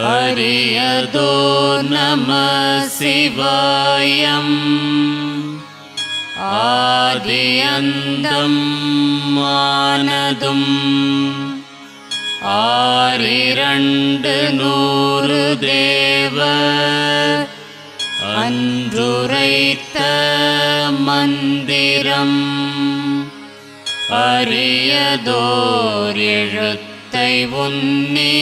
அரியதோ நம சிவாயம் ஆதியந்தம் மானதும் ஆறிரண்டு நூறு தேவ அன்றுரைத்த மந்திரம் அரியதோர் எழுத்தை உன்னி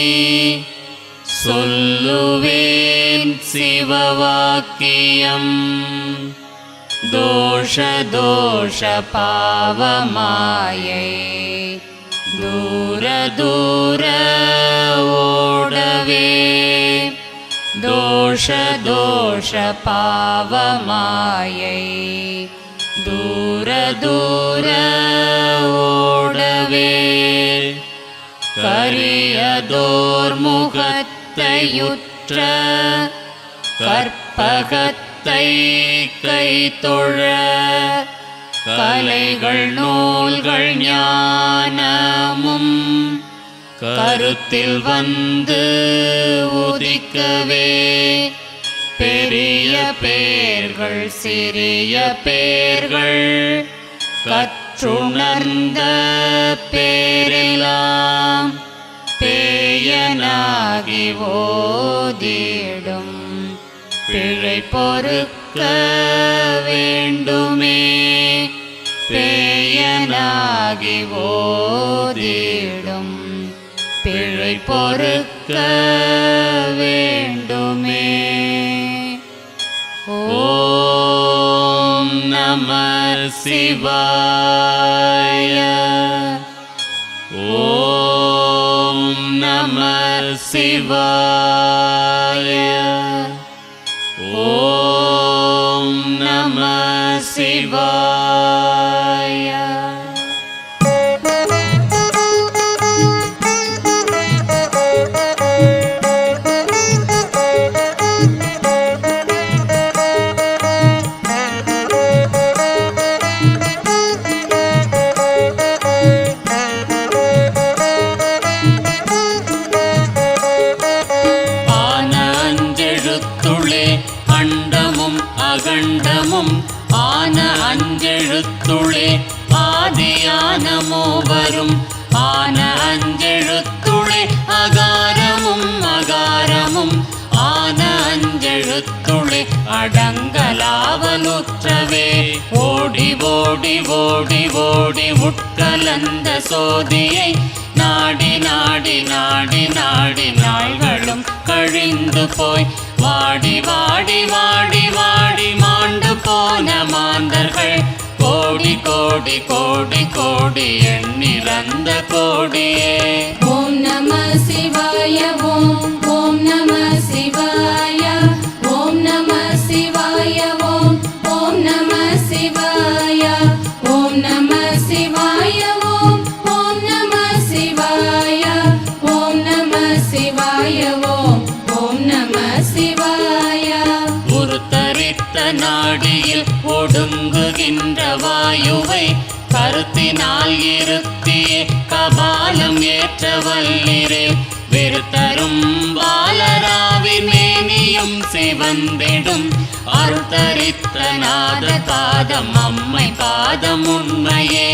சொல்லுவேன் சிவவாக்கியம் தோஷ தோஷ பாவமாயை தூர தூர ஓடவே தோஷ தோஷ பாவமாயை தூர தூர ஓடவே கரியதோர் முகத்தையுற்ற கற்பகத்தை கைதொழ கலைகள் நூல்கள் ஞானமும் கருத்தில் வந்து உதிக்கவே பெரிய பேர்கள் சிறிய பேர்கள் கற்றுணர்ந்த பேரெல்லாம் பேயனாகி ஓதிடும் பிழை பொறுக்க வேண்டுமே பேயனாகி ஓதிடும் பிழை பொறுக்க வேண்டுமே. ஓம் நம சிவாய. ஓம் நம சிவாய. ஓம் நம சிவாய. அண்டமும் அகண்டமும் ஆன அஞ்செழுத்துளே ஆதியான மூவரும் ஆன அஞ்செழுத்துளே அகாரமும் அகாரமும் ஆன அஞ்செழுத்துளே அடங்கலாவலுற்றவே ஓடி ஓடி ஓடி ஓடி உட்கலந்த சோதியை நாடி நாடி நாடி நாடி நாள்களும் கழிந்து போய் வாடி வாடி வாடி வாடி மாண்டு போன மாந்தர்கள் கோடி கோடி கோடி கோடி எண்ணிறந்த கோடியே. ஓம் நம சிவாய. ஓம் ஓம் நம சிவாய. ஓம் நம சிவாய. ஓம் ஓம் நம சிவாய. ஓம் நம சிவாய. ஓம் ஓம் நம சிவாய. ஓம் நம சிவாய. ஓம் ஓம் நம சிவாய. உருத்தரித்த நாடியில் ஒடுங்குகின்ற வாயுவை கருத்தினால் இருத்தியே கபாலம் ஏற்ற வல்லிரே விருத்தரும் பாலராவின் மேனியும் சிவந்திடும் அருத்தரித்த நாத பாதம் அம்மை பாதம் உண்மையே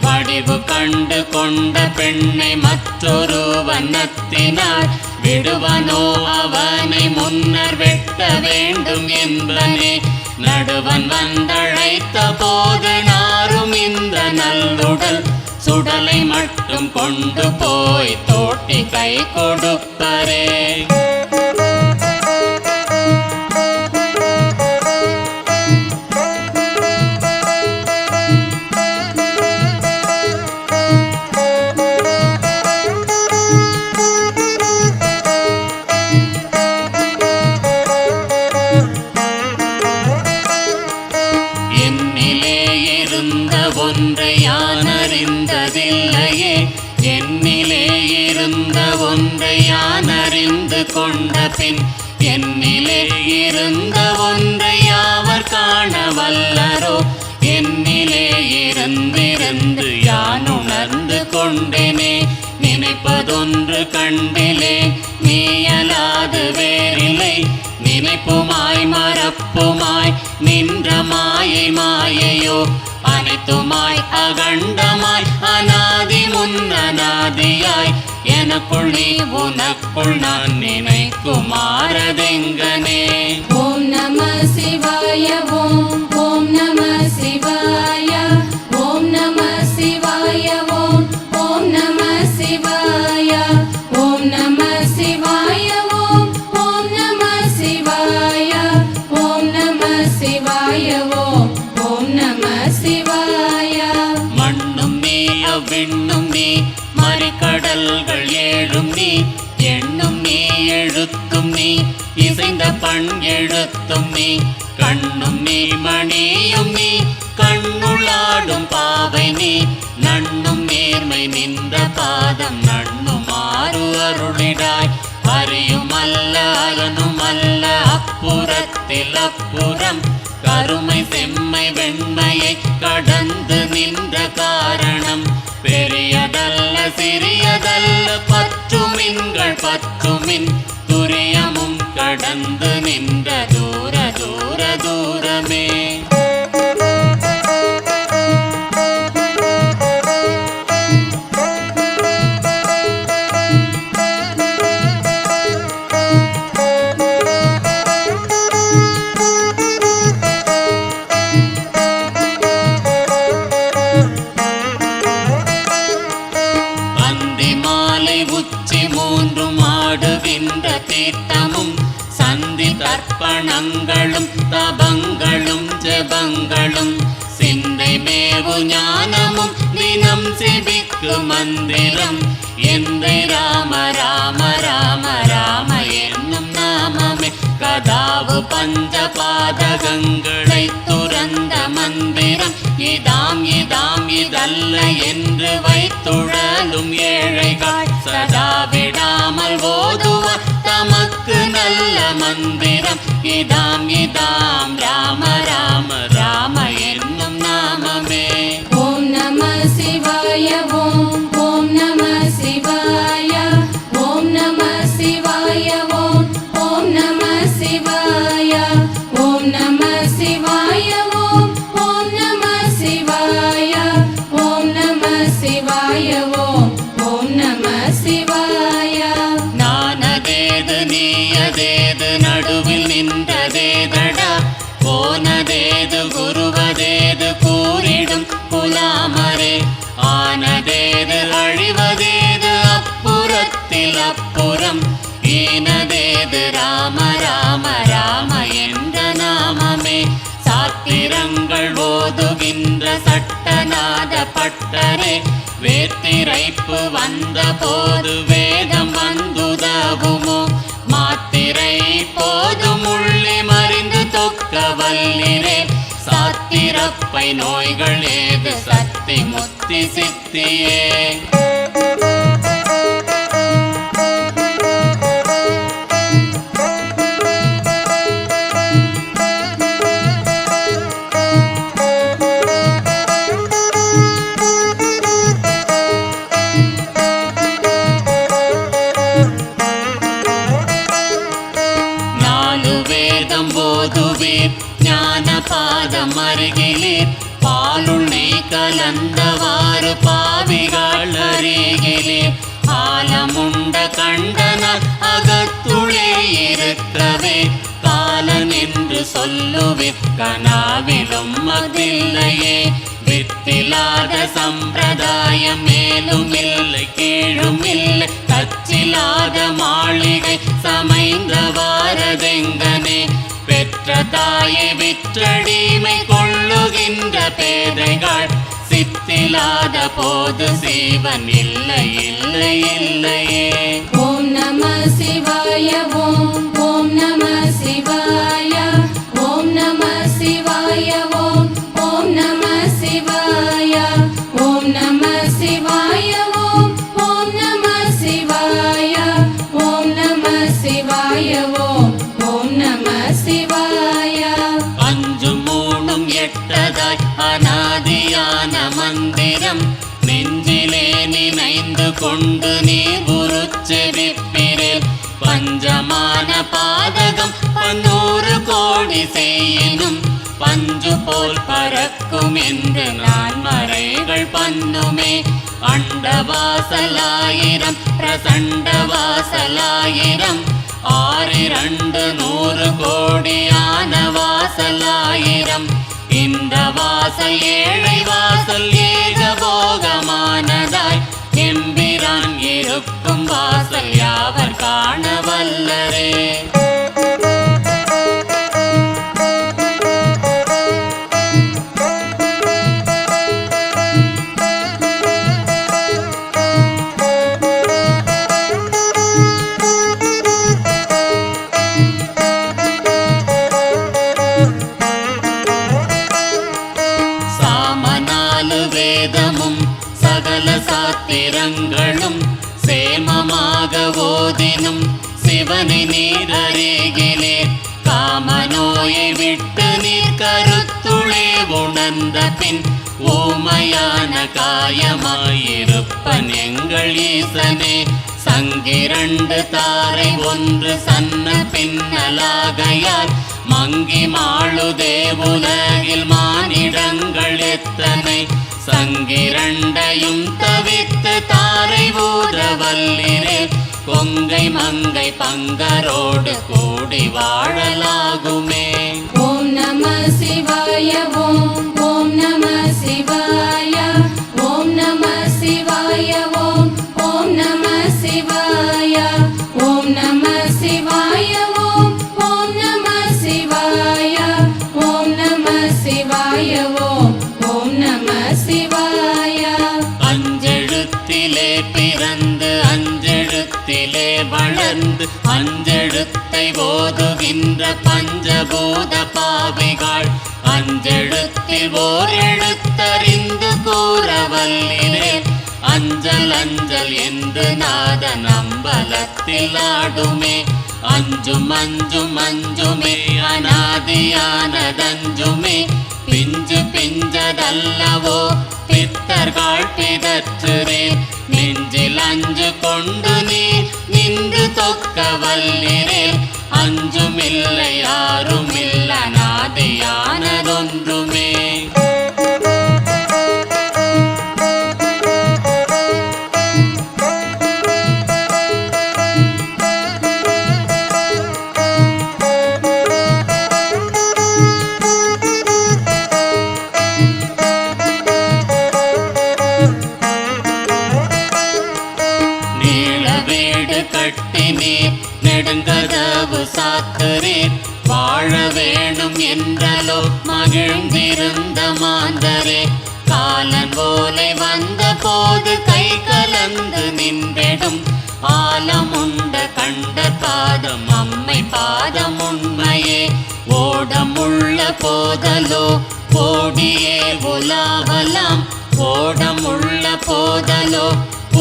வடிவு கண்டு கொண்ட பெண்ணை மற்றொரு வண்ணத்தினார் விடுவனோ அவனை முன்னர் வெட்ட வேண்டும் என்பனே நடுவன் வந்தழைத்த போது நாரும் இந்த நல்லுடல் சுடலை மட்டும் கொண்டு போய் தோட்டி கை கொடுப்பரே. ஒன்றை யான் அறிந்ததில்லையே என்னிலே இருந்த ஒன்றை யான் அறிந்து கொண்ட பின் என்னிலே இருந்த ஒன்றை யாவர் காண வல்லரோ என்னிலே இருந்து என்று யான் உணர்ந்து கொண்டேனே. நினைப்பதொன்று கண்டிலே நீயலாது வேறில்லை. நினைப்புமாய் மறப்புமாய் நின்ற மாயை மாயையோ அனைத்துமாய் அகண்டமாய் அநாதி முன்னநாதியாய் எனக்குள் நீ உனக்குள் நான் நினைக்குமாறதெங்கனே. ஓம் நம சிவாய ஓம் ஓம் நம சிவாய ஓம் நம சிவாய ஓம் ஓம் நம சிவாய ஓம் நம சிவாய ஓம் ஓம் நம சிவாய ஓம் நம சிவாய ஓம் ஓம் நம சிவாய. மண்ணும் நீ அவ்விண்ணும் நீ மறிக்கடல்கள் ஏழும் நீ எண்ணும் நீ எழுத்தும் நீ இசைந்த பண் எழுத்தும் நீ கண்ணும் நீ மணியும் நீ கண்ணுளாடும் பாவை நீ நண்ணும் நேர்மை நின்ற பாதம் நண்ணுமாறு அருளிடாய். அறியும் அல்ல அறனும் அல்ல அப்புறத்தில் அப்புறம் கருமை செம்மை வெண்மையை கடந்து நின்ற காரணம் பெரியதல்ல சிறியதல்ல பற்றுமின்கள் பற்றுமின் துரியமும் கடந்து நின்ற தூர தூர தூரமே. தீர்த்தமும் சந்தி தர்ப்பணங்களும் தபங்களும் ஜெபங்களும் சிந்தை மேவு ஞானமும் தினம் செபிக்கு மந்திரம் எந்தை ராம ராம ராம ராம என்னும் நாமமே கதாவு பஞ்ச பாதகங்களை துறந்த மந்திரம் இதாம் இதாம் இதல்ல என்று வைத்துழலும் ஏழைகள் சதா விடாமல் ஓதுவார் தமக்கு நல்ல மந்திரம் இதாம் இதாம் ராம ராம ராம என்னும் நாமமே. ஓம் நம சிவாய ஓம் ஓம் நம சிவாய ஓம் நம சிவாய ஓம் ஓம் நம சிவாய ஓம் நம சிவாய ஓம் ஓம் நம சிவாய ஓம் நம சிவாய ஓம் ஓம் நம சிவாய. நானதேது நீயதேது நடுவில் நின்றதேதடா போனதேது குருவதேது கூறிடும் குலாமரே ஆனதேது அழிவதேது அப்புறத்தில் அப்புறம் ஈனதேது ராம ராம ராம என்ற நாமமே. சாத்திரங்கள் ஓதுகின்ற சட்டநாத பட்டரே வேத்திரைப்பு வந்த போது வேதம் வந்துதவுமோ மாத்திரை போதும் உள்ளே மறிந்து தொக்க வல்லிரே சாத்திரப்பை நோய்கள் ஏது சக்தி முத்தி சித்தியே. ஓதுவீர் ஞான பாதம் அருகிலீர் பாலுள் நெய் கலந்தவாறு பாவிகள் அருகிலீர் ஆலமுண்ட கண்டனால் அகத்துளே இருக்கவே காலன் என்று சொல்லுவீர் கனாவிலும் அதில்லையே. வித்திலாத சம்பிரதாயம் மேலும் இல்லை கீழும் இல்லை கச்சிலாத மாளிகை சமைந்த வாரதெங்கனே பெற்ற தாயை விற்றடிமை கொள்ளுகின்ற பேதைகள் சித்திலாத போது சீவன் இல்லை இல்லை இல்லையே. ஓம் நம சிவாய ஓம் ஓம் நம சிவாய ஓம் நம சிவாய ஓம் ஓம் நம சிவாய ஓம் நம சிவாய ஓம் ஓம் நம சிவாய ஓம் நம சிவாய ஓம் ஓம் நம சிவாய. அஞ்சும் மூணும் எட்டதாய் அநாதியான மந்திரம் மந்திரம் நெஞ்சிலே நினைந்து கொண்டு நீ உருச்செவிப்பிரேல் பஞ்சமான பாதகம் 100 கோடி செய்யினும் பஞ்சு போல் பறக்கும் என்று நான் மறைகள் பண்ணுமே அண்டவாசலாயிரம் பிரசண்டவாசலாயிரம் 6,200 கோடியான வாசலாயிரம் இந்த வாசல் ஏழை வாசல் ஏகபோகமானதாய் எம்பிரான் இருக்கும் வாசல் யாவர் காண வல்லரே. வேதமும் சகல சாத்திரங்களும் சேமமாக ஓதினும் சிவனை நீர் அருகிலே காமநோயை விட்டு நீர் கருத்துளே உணர்ந்த பின் ஊமையான காயமாயிருப்பன் எங்கள் ஈசனே சங்கிரண்டு தாரை ஒன்று சன்ன பின்னலாகையால் மங்கி மாளுதே உலகில் மானிடங்கள் எத்தனை சங்கிரண்டையும் தவித்து தாரை ஊதவல்லிரே கொங்கை மங்கை பங்கரோடு கூடி வாழலாகுமே. ஓம் நம சிவாய ஓம் ஓம் நம சிவாய ஓம் நம சிவாய ஓம் ஓம் நம சிவாய ஓம் நம சிவாய ஓம் ஓம் நம சிவாய ஓம் நம சிவாய ஓம் ஓம் நம சிவாய. அஞ்செழுத்திலே பிறந்து அஞ்செழுத்திலே வளர்ந்து அஞ்செழுத்தை ஓதுகின்ற பஞ்சபூத பாவிகள் அஞ்செழுத்தில் ஓர் எழுத்தறிந்து கூறவல்லிலே அஞ்சல் அஞ்சல் என்று நாதன் அம்பலத்தில் ஆடுமே அஞ்சும் அஞ்சும் அஞ்சுமே அநாதியானதஞ்சுமே பிஞ்சு பிஞ்சதல்லவோ பித்தர்கள் பிதற்றுரே நெஞ்சில் அஞ்சு கொண்டு நீ நின்று தொக்க வல்லிரே அஞ்சுமில்லை யாருமில்ல அநாதியானதொன்றுமே. கட்டினீர் நெடுங்கதவு சாத்துரீர் வாழ வேணும் என்றலோ மகிழ்ந்திருந்த மாந்தரே காலன் ஓலை வந்த போது கை கலந்து நின்றிடும் ஆலமுண்ட கண்ட பாதம் அம்மை பாதம் உண்மையே ஓடமுள்ள போதலோ ஓடியே உலாவலாம் ஓடமுள்ள போதலோ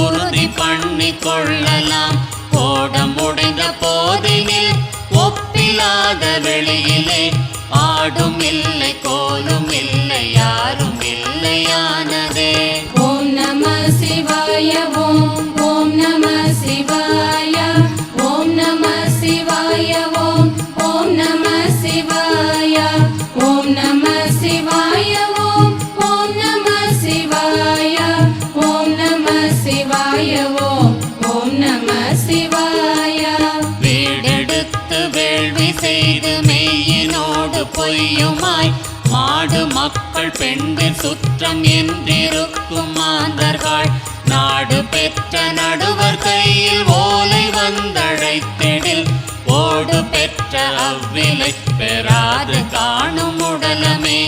உறுதி பண்ணி கொள்ளலாம் ஓட முடிந்த போதினில் ஒப்பிலாத வெளியிலே ஆடும் இல்லை கோலும் இல்லை யாரும் இல்லையானதே. ஓம் நம சிவாய ஓம் ஓம் நம சிவாய ஓம் நம சிவாய ஓம் ஓம் நம சிவாய ஓம் நம சிவாய ஓம் ஓம் நம சிவாய ஓம் நம சிவாய ஓம் ஓம் நம சிவாய. வீடெடுத்து வேள்வி செய்து மெய்யினோடு பொய்யுமாய் மாடு மக்கள் பெண்கள் சுற்றம் என்றிருக்கும் மாந்தர்கள் நாடு பெற்ற நடுவர் கையில் ஓலை வந்தழைத்திடில் ஓடு பெற்ற அவ்விலை பெறாது காணும் உடலமே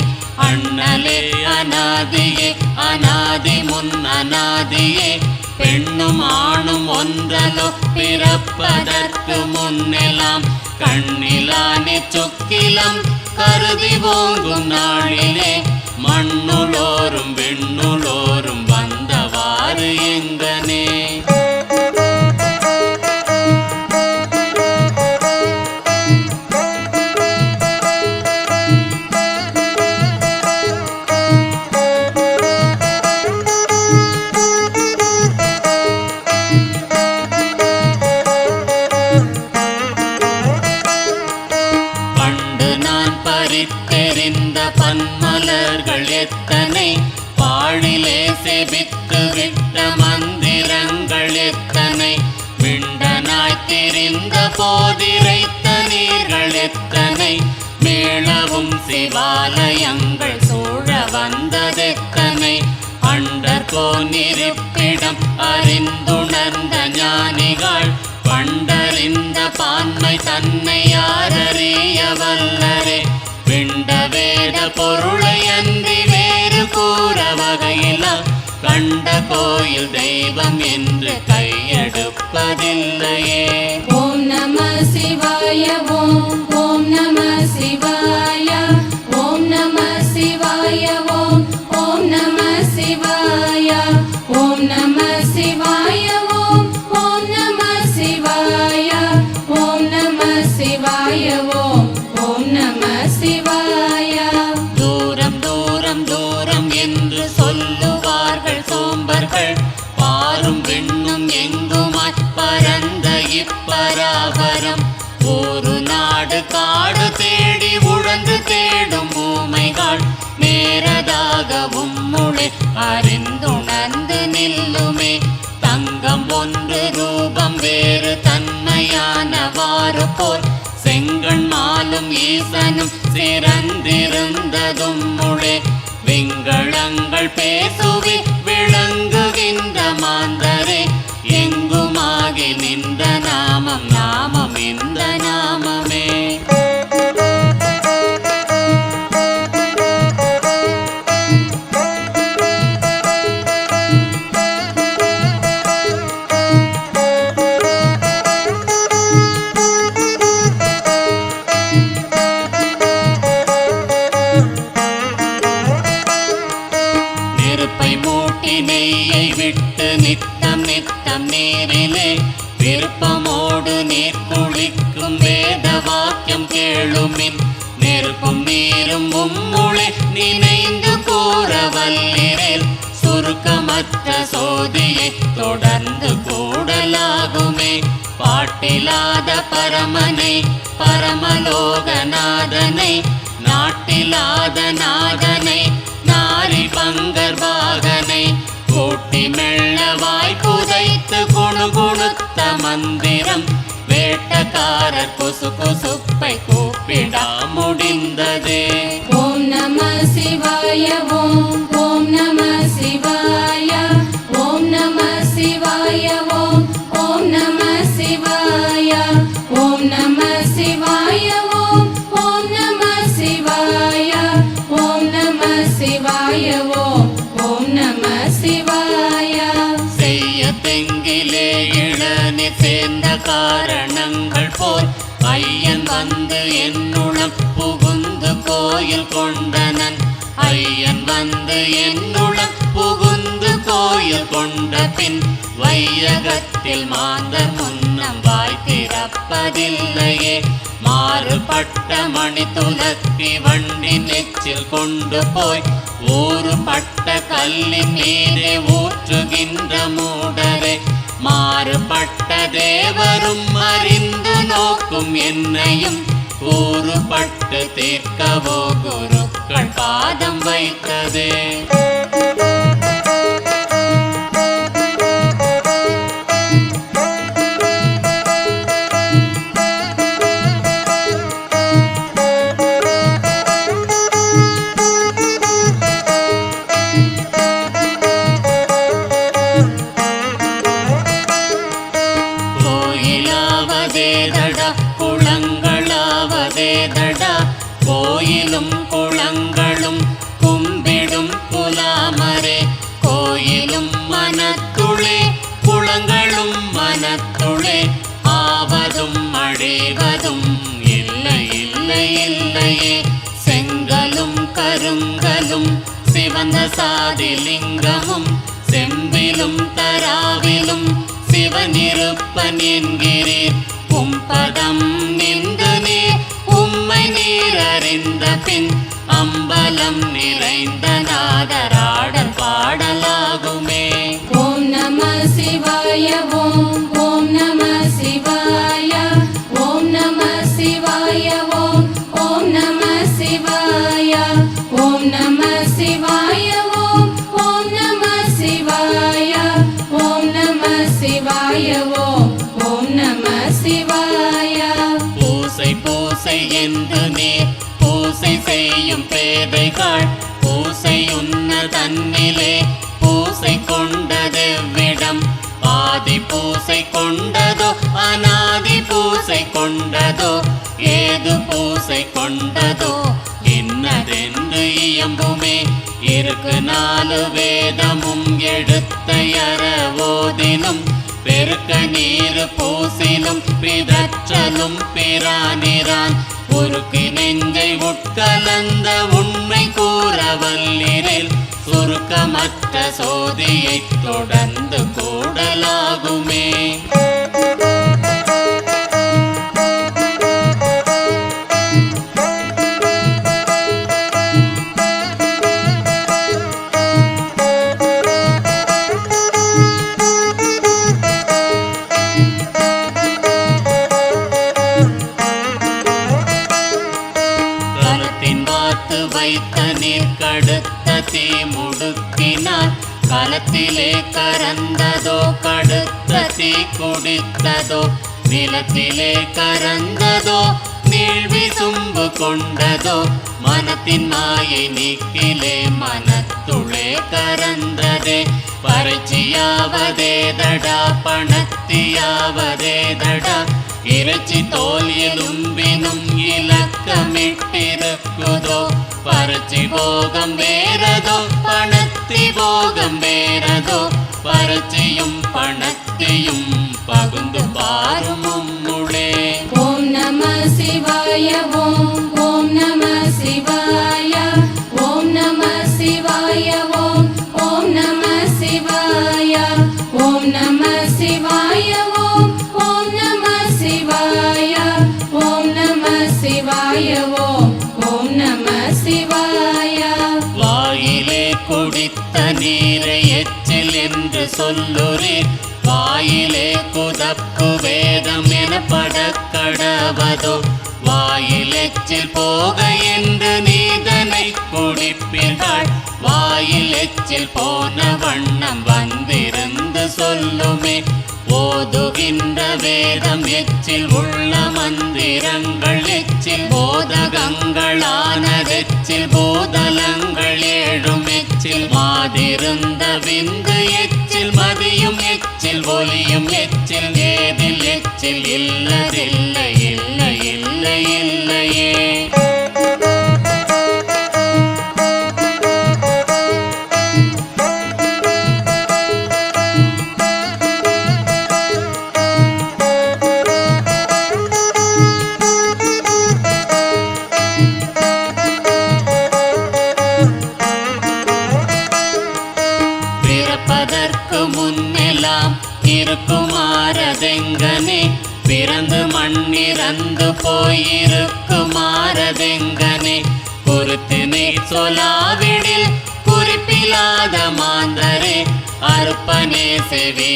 அண்ணலே அநாதியே அநாதி முன் அநாதியே பெண்ணும் ஆணும் ஒன்றலோ பிறப்பதற்கு முன்னெல்லாம் கண்ணிலானே சொக்கிலம் கருதி ஓங்கும் நாளிலே மண்ணுளோரும் விண்ணுளோரும் வந்தவாறு எங்கனே. பறித்தெறிந்த பன்மலர்கள் எத்தனை, பாழிலே செபித்து விட்ட மந்திரங்கள் எத்தனை, விண்டனாய் திரிந்த போதிரைத்த நீர்கள் எத்தனை, மேளவும் சிவாலயங்கள் சூழ வந்ததெத்தனை, அண்டர்கோனிருப்பிடம் அறிந்துணர்ந்த ஞானிகள் பண்டறிந்த பான்மை தன்னை யாரறிய வல்லரே, விண்ட வேத பொருளை அன்றி வேறு கூற வகையிலா, கண்ட கோயில் தெய்வம் என்று கையெடுப்பதில்லையே. ஓம் நம சிவாய ஓம் ஓம் நம சிவாய ஓம் நம சிவாய ஓம் ஓம் நம சிவாய ஓம் நம சிவாய ஓம் ஓம் நம சிவாய ஓம் நம சிவாய ஓம் ஓம் நம சிவாய. தூரம் தூரம் தூரம் என்று சொல்லுவார்கள் சோம்பர்கள், பாரும் விண்ணும் எங்குமாய் பரந்த இப்பராபரம், ஒரு நாடு காடு தேடி உழந்து தேடும் ஊமைகள், நேரதாகவும் முளை அறிந்துணர்ந்து நில்லுமே, தங்கம் ஒன்று ரூபம் வேறு தன்மையானவாறு போல், செங்கண் மாலும் ஈசனும் சிறந்திருந்ததும் முளே, விங்களங்கள் பேசுவி விளங்குகின்ற மாந்தரே, எங்குமாகி நின்ற நாமம் நாமம் இந்த நாமமே. நெருப்பை மூட்டி நெய்யை விட்டு நித்தம் நித்தம் நீரிலே, விருப்பமோடு நீர் குளிக்கும் வேத வாக்கியம் கேளுமின், நெருப்பும் நீரும் உம்முளே நினைந்து கூற வல்லிரேல், சுருக்கமற்ற சோதியை தொடர்ந்து கூடலாகுமே, பாட்டிலாத பரமனை பரமலோகநாதனை, நாட்டிலாத நாதனை நாரி பங்கர் பாகனை, கூட்டி மெல்லவாய் குதைத்து குணுகுணுத்த மந்திரம், வேட்டக்காரர் குசு குசுப்பை கூப்பிடா முடிந்ததே. ஓம் நம சிவாய ஓம் ஓம் நம சிவாய ஓம் நம சிவாய ஓம் ஓம் நம சிவாய ஓம் நம சிவாய ஓம் ஓம் நம சிவாய ஓம் நம சிவாய ஓம் ஓம் நம சிவாய. செய்ய தெங்கிலே இளநி சேர்ந்த காரணங்கள் போல், ஐயன் வந்து என்னுளம் புகுந்து கோயில் கொண்டனன், ஐயன் வந்து என்னுளம் புகுந்து கோயில் கொண்ட பின், வையகத்தில் மாந்தர் முன்னம் வாய் திறப்பதில்லையே, மாறுபட்ட மணி துலக்கி வண்டி நெச்சில் கொண்டு போய், ஊறுபட்ட கல்லின் மீதே ஊற்றுகின்ற மூடரே, மாறுபட்ட தேவரும் அறிந்து நோக்கும் என்னையும், கூறுபட்டு தீர்க்கவோ குருக்கள் பாதம் வைத்ததே. கோயிலாவதேதடா குளங்களாவதேதடா, கோயிலும் குளங்களும் கும்பிடும் குலாமரே, கோயிலும் மனத்துளே குளங்களும் மனத்துளே, ஆவதும் அழிவதும் இல்லை இல்லை இல்லையே, செங்கலும் கருங்கலும் சிவந்த சாதிலிங்கமும், செம்பிலும் தராவிலும் சிவனிருப்பன் என்கிறீர், உம்பதம் நின்று நீர் உம்மை நீர் அறிந்த பின், அம்பலம் நிறைந்த நாதராடல் பாடலாகுமே. ஓம் நம சிவாய ஓம் ஓம் நம சிவாய ஓம் நம சிவாய ஓம் ஓம் நம சிவாய என்று நீர் பூசை செய்யும் பேதைகள் பூசை உண்ண தன்னிலே பூசை கொண்டதெவ்விடம் ஆதி பூசை கொண்டதோ அநாதி பூசை கொண்டதோ ஏது பூசை கொண்டதோ இன்னதென்று இயம்புமே இருக்கு 4 வேதமும் எடுத்தையற ஓதினும் பெருக்க நீர் பூசினும் பிதற்றலும் பிரானிரான் உருக்கு நெஞ்சை உட்கலந்த உண்மை கூற வல்லிரில் சுருக்கமற்ற சோதியை தொடர்ந்து கூடலாகுமே. வைத்த நீர் கடுத்த தீ முடுக்கினார் களத்திலே கரந்ததோ கடுத்த தீ குடித்ததோ நிலத்திலே கரந்ததோ நீழ்வி சும்பு கொண்டதோ மனத்தின் மாயை நீக்கிலே மனத்துளே கரந்ததே பறைச்சியாவதேதடா பணத்தியாவதேதடா இறைச்சி தோல் எலும்பினும் இலக்கமிட்டிருக்குதோ பறிச்சி போகம் வேறதோ பணத்தி போகம் வேறதோ பறிச்சியும் பணத்தியும் பகுந்து பாரும் உம்முளே. ஓம் நம சிவாய ஓம் ஓம் நம சிவாய ஓம் நம சிவாய ஓம் ஓம் நம சிவாய ஓம் நம சிவாய ஓம் ஓம் நம சிவாய ஓம் நம சிவாய ஓம் ஓம் நம சிவாய. வாயிலே குடித்த நீரை எச்சில் என்று சொல்லுரீர் வாயிலே குதப்பு வேதம் எனப்பட கடவதோ வாயில் எச்சில் போக என்று நீதனை குடிப்பீர்கள் வாயில் எச்சில் போன வண்ணம் வந்திருந்து சொல்லுமே ஓதுகின்ற வேதம் எச்சில் உள்ள மந்திரங்கள் எச்சில் போதகங்களானதெச்சில் பூதலங்கள் 7 எச்சில் மாதிருந்த விந்து எச்சில் மதியும் எச்சில் ஒலியும் எச்சில் ஏதில் எச்சில் இல்லதில்லை இல்லை இல்லை இல்லையே. பிறப்பதற்கு முன்னெல்லாம் இருக்குமாறதெங்கனே பிறந்து மண்ணிறந்து போயிருக்குமாறதெங்கனே குறித்து நீ சொல்லாவிடில் குறிப்பிலாத மாந்தரே அற்பனே செவி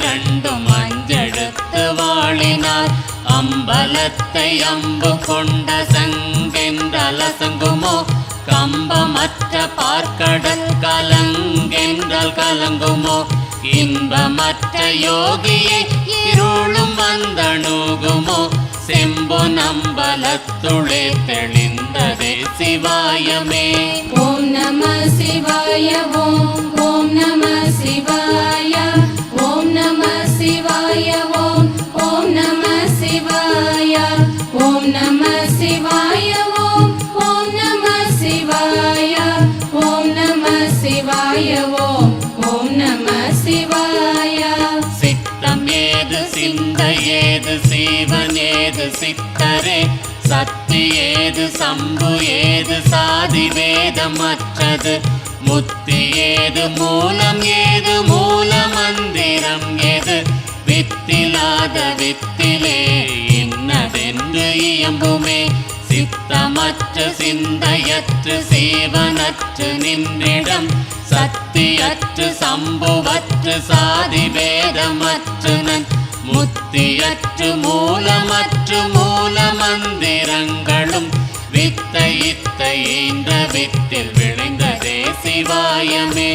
2 அஞ்செடுத்து வாழினார் அம்பலத்தை அம்பு கொண்ட சங்கென்றலசங்குமோ கம்பமற்ற பார்க்கடல் கலங்கென்றால் கலங்குமோ இன்பமற்ற யோகியை இருளும் வந்தணுகுமோ செம்பு நம்பலத்துளே தெளிந்ததே சிவாயமே. ஓம் நம சிவாய ஓம் ஓம் நம சிவாய ஓம் நம சிவாய ஓம் ஓம் நம சிவாய ஓம் நம சிவாய ஓம் ஓம் நம சிவாய ஓம் நம சிவாய ஓம் ஓம் நம சிவாய. சித்தம் ஏது சிந்தை ஏது சீவன் ஏது சித்தரே சக்தி ஏது சம்பு ஏது சாதி வேதமற்றது முத்தி ஏது மூல மந்திரம் ஏது வித்திலாத வித்திலே இன்னதென்று இயம்புமே சித்தமற்று சிந்தையற்று சீவனற்று நின்றிடம் சக்தியற்று சம்புவற்று சாதி வேதமற்று நன் முத்தியற்று மூலமற்று மூல மந்திரங்களும் வித்தை இத்தை என்ற வித்தில் விளைந்ததே சிவாயமே.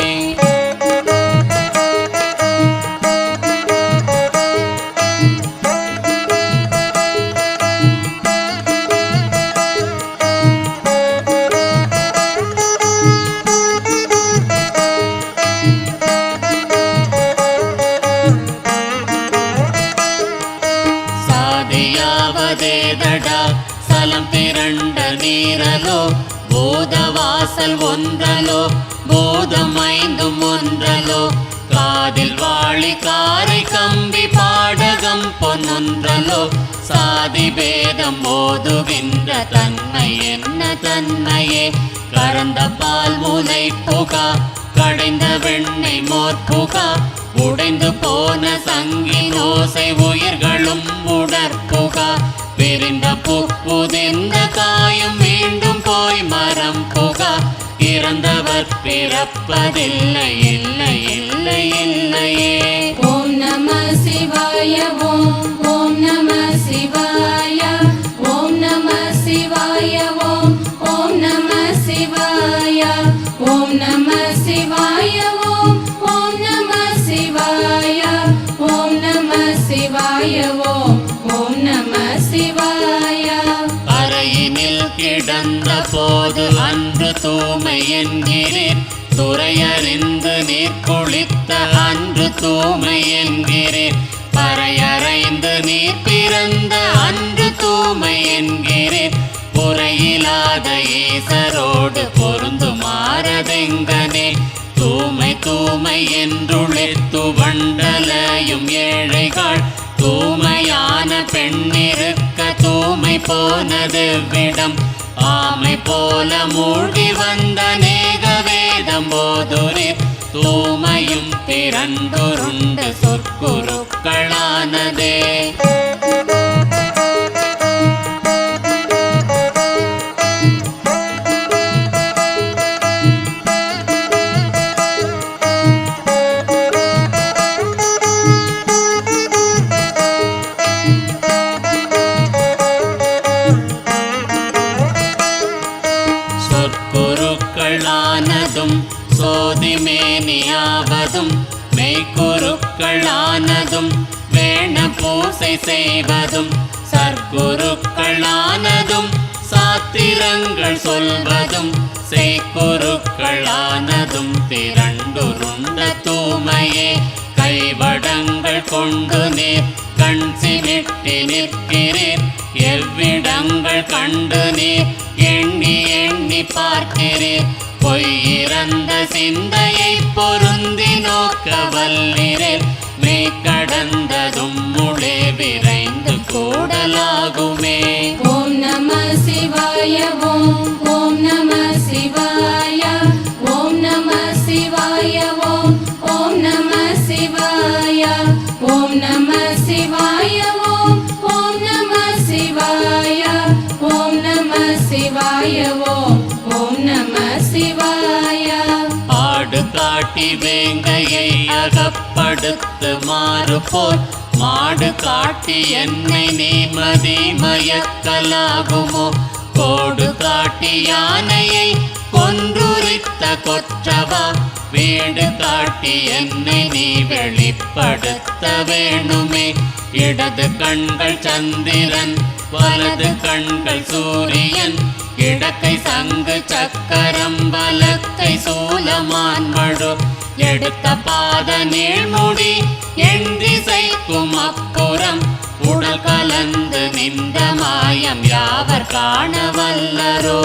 மீறலோ பூதவாசல் ஒன்றலோ பூதமைந்தும் ஒன்றலோ காதில் வாழி காரை கம்பி பாடகம் பொன்னொன்றலோ சாதி பேதம் ஓதுகின்ற தன்மை என்ன தன்மையே கறந்த பால் முலை புகா கடைந்த வெண்ணெய் மோர் புகா உடைந்து போன சங்கின் ஓசை உயிர்களும் உடற்புகா பிரிந்த புதிர்ந்த காயம் மீண்டும் போய் மரம் புகா இறந்தவர் பிறப்பதில்லை இல்லை இல்லை இல்லையே. ஓம் நம சிவாய ஓம் ஓம் நம சிவாய ஓம் நம சிவாய ஓம் ஓம் நம சிவாய ஓம் நம சிவாய ஓம் ஓம் நம சிவாய ஓம் நம சிவாய ஓம் ஓம் நம சிவாய. அறையினில் கிடந்த போது அன்று தூய்மை என்கிறேன் துறையறிந்து நீர் குளித்த அன்று தூய்மை என்கிறேன் பறையறைந்து நீர் பிறந்த அன்று தூய்மை என்கிறேன் பொறையிலாத ஈசரோடு பொருந்து மாறதெங்கனே தூய்மை தூய்மை என்றுளித்து வண்டலையும் ஏழைகள் தூய்மையான பெண்ணிருக்க தூய்மை போனது விடம் ஆமை போல மூழ்கி வந்த நேக வேதம் போதுரிர் தூய்மையும் திரண்டுருண்ட சொற்குருக்களானதே. சொற்குருக்களானதும் சோதிமேனியாவதும் மெய்க்குருக்களானதும் வேண பூசை செய்வதும் சற்குருக்களானதும் சாத்திரங்கள் சொல்வதும் செய்குருக்களானதும் திரண்டுருண்ட தூய்மையே கைவடங்கள் கொண்டு நீர் கண் சிமிட்டி நிற்கிறீர் எவ்விடங்கள் கண்டு நீர் எண்ணி எண்ணி பார்க்கிறீர் பொய்யிறந்த சிந்தையை பொருந்தி நோக்க வல்லிரேர் மெய் கடந்ததும் முளே விரைந்து கூடலாகுமே. ஓம் நம சிவாய ஓம் ஓம் நம சிவாய ஓம் நம சிவாய ஓம் ஓம் நம சிவாய ஓம் நம சிவாய ஓம் ஓம் நம சிவாய ஓம் நம சிவாய ஓம் ஓம் நம சிவாய. ஆடு காட்டி வேங்கையை அகப்படுத்து மாறு போல் மாடு காட்டி என்னை நீ மதி மயக்கலாகுமோ கோடு காட்டி யானையை கொன்றுரித்த கொற்றவா வீடு காட்டி என்னை நீ வெளிப்படுத்த வேணுமே இடது கண்கள் சந்திரன் வலது கண்கள் சூரியன் இடக்கை சங்கு சக்கரம் வலக்கை சூலமான் மழு எடுத்த பாத நீழ்முடி என் திசைக்கும் அப்புறம் உடல் கலந்து நின்ற மாயம் யாவர் காண வல்லரோ.